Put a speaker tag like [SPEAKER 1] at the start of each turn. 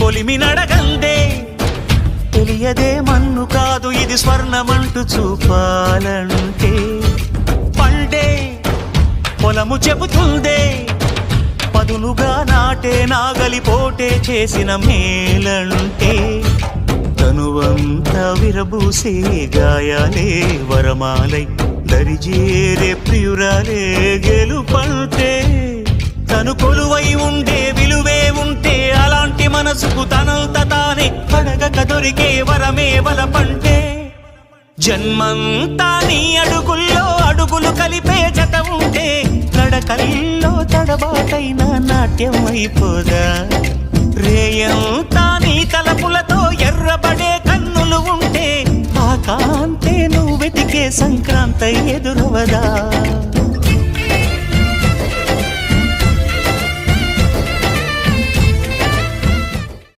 [SPEAKER 1] కొలిమి నడగందే తెలియదే మన్ను కాదు ఇది స్వర్ణమంటూ చూపాలంటే పండే పొలము చెబుతుందే పదునుగా నాటే నాగలిపోటే చేసిన మేలంటే తనువంతా విరబూసే గాయాలే వరమాలై దరిజేరే ప్రియురాలే గెలుపంటే తను కొలువై ఉండే విలువే ఉంటే అలాంటి మనసుకు తనంత తానే అడగక దొరికే వరమే వలపంటే జన్మంతా నీ అడుగుల్లో అడుగులు కలిపే జత ఉంటే నడకల్లో తడబాటైన నాట్యం అయిపోదా రేయంతా నీ తలపులతో ఎర్రబడే కన్నులు ఉంటే ఆ కాంతే నువ్వు వెతికే సంక్రాంతి ఎదురవదా